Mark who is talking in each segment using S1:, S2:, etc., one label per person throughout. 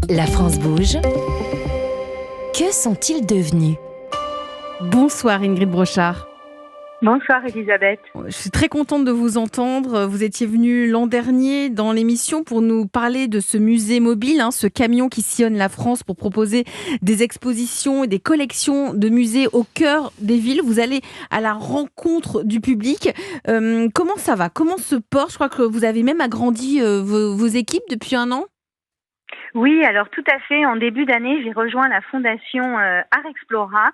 S1: La France bouge. Que sont-ils devenus ?
S2: Bonsoir Ingrid Brochard.
S3: Bonsoir Elisabeth.
S2: Je suis très contente de vous entendre. Vous étiez venue l'an dernier dans l'émission pour nous parler de ce musée mobile, ce camion qui sillonne la France pour proposer des expositions et des collections de musées au cœur des villes. Vous allez à la rencontre du public. Comment ça va ? Comment se porte ? Je crois que vous avez même agrandi vos équipes depuis un an.
S3: Oui, alors tout à fait. En début d'année, j'ai rejoint la fondation Art Explora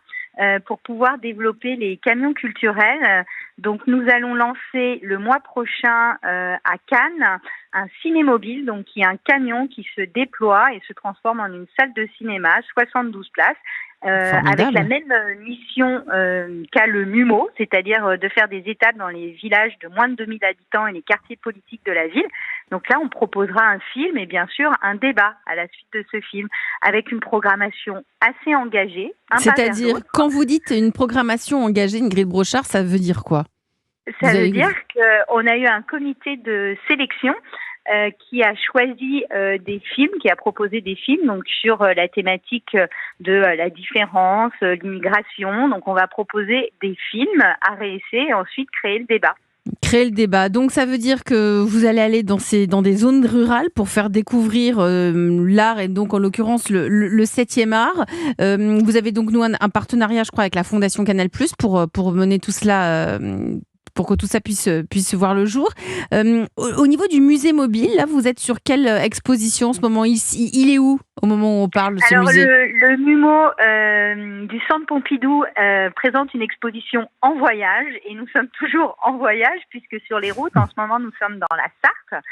S3: pour pouvoir développer les camions culturels. Donc nous allons lancer le mois prochain à Cannes un ciné-mobile, donc qui est un camion qui se déploie et se transforme en une salle de cinéma, 72 places. Avec la même mission qu'a le MUMO, c'est-à-dire de faire des étapes dans les villages de moins de 2000 habitants et les quartiers politiques de la ville. Donc là, on proposera un film et bien sûr un débat à la suite de ce film avec une programmation assez engagée.
S2: C'est-à-dire, quand vous dites une programmation engagée, Ingrid Brochard, ça veut dire quoi ?
S3: Ça veut dire qu'on a eu un comité de sélection qui a choisi des films, qui a proposé des films donc sur la thématique de la différence, l'immigration. Donc on va proposer des films à réessayer et ensuite créer le débat.
S2: Créer le débat. Donc ça veut dire que vous allez aller dans des zones rurales pour faire découvrir l'art et donc en l'occurrence le 7e art. Vous avez donc un partenariat, je crois, avec la Fondation Canal+ pour mener tout cela. Pour que tout ça puisse voir le jour. Au niveau du musée mobile, là, vous êtes sur quelle exposition en ce moment ? Il est où au moment où on parle de ce musée ?
S3: Le MUMO du Centre Pompidou présente une exposition en voyage et nous sommes toujours en voyage puisque sur les routes, en ce moment, nous sommes dans la Sarthe.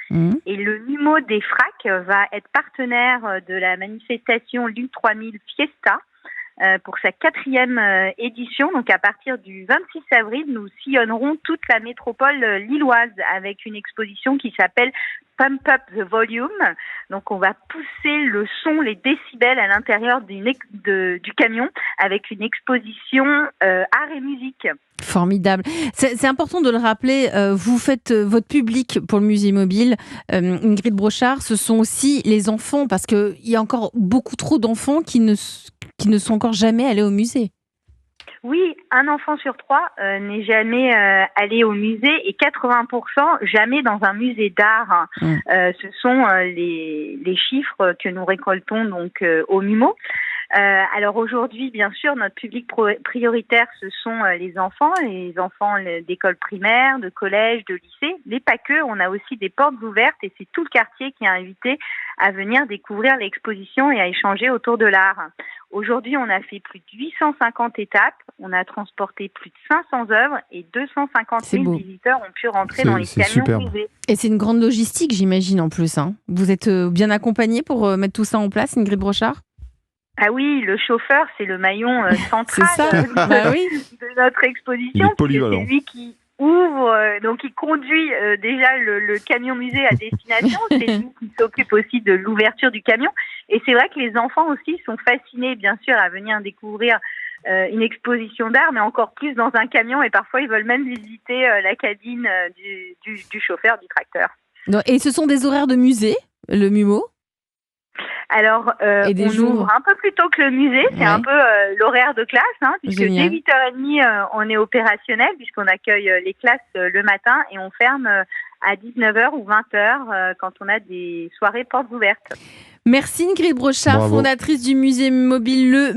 S3: Et le MUMO des FRAC va être partenaire de la manifestation Lune 3000 Fiesta. Pour sa 4e édition. Donc à partir du 26 avril, nous sillonnerons toute la métropole lilloise avec une exposition qui s'appelle Pump Up the Volume. Donc on va pousser le son, les décibels à l'intérieur du camion avec une exposition art et musique.
S2: Formidable. C'est important de le rappeler, vous faites votre public pour le musée mobile. Ingrid Brochard, ce sont aussi les enfants, parce qu'il y a encore beaucoup trop d'enfants qui ne sont encore jamais allés au musée.
S3: Oui, un enfant sur 3 n'est jamais allé au musée et 80% jamais dans un musée d'art. Ce sont les chiffres que nous récoltons donc au MUMO. Alors aujourd'hui, bien sûr, notre public prioritaire, ce sont les enfants d'école primaire, de collège, de lycée, mais pas que. On a aussi des portes ouvertes et c'est tout le quartier qui est invité à venir découvrir l'exposition et à échanger autour de l'art. Aujourd'hui, on a fait plus de 850 étapes, on a transporté plus de 500 œuvres et 250 000 visiteurs ont pu rentrer dans les camions musées.
S2: Et c'est une grande logistique, j'imagine, en plus. Vous êtes bien accompagné pour mettre tout ça en place, Ingrid Brochard ?
S3: Ah oui, le chauffeur, c'est le maillon central de notre exposition. C'est lui qui ouvre, donc il conduit déjà le camion musée à destination. C'est lui qui s'occupe aussi de l'ouverture du camion. Et c'est vrai que les enfants aussi sont fascinés, bien sûr, à venir découvrir une exposition d'art, mais encore plus dans un camion. Et parfois, ils veulent même visiter la cabine du chauffeur du tracteur.
S2: Et ce sont des horaires de musée, le MUMO ?
S3: Alors, on ouvre un peu plus tôt que le musée, c'est un peu l'horaire de classe, puisque dès 8h30, on est opérationnel, puisqu'on accueille les classes le matin et on ferme à 19h ou 20h quand on a des soirées portes ouvertes.
S2: Merci Ingrid Brochard, fondatrice du musée mobile Le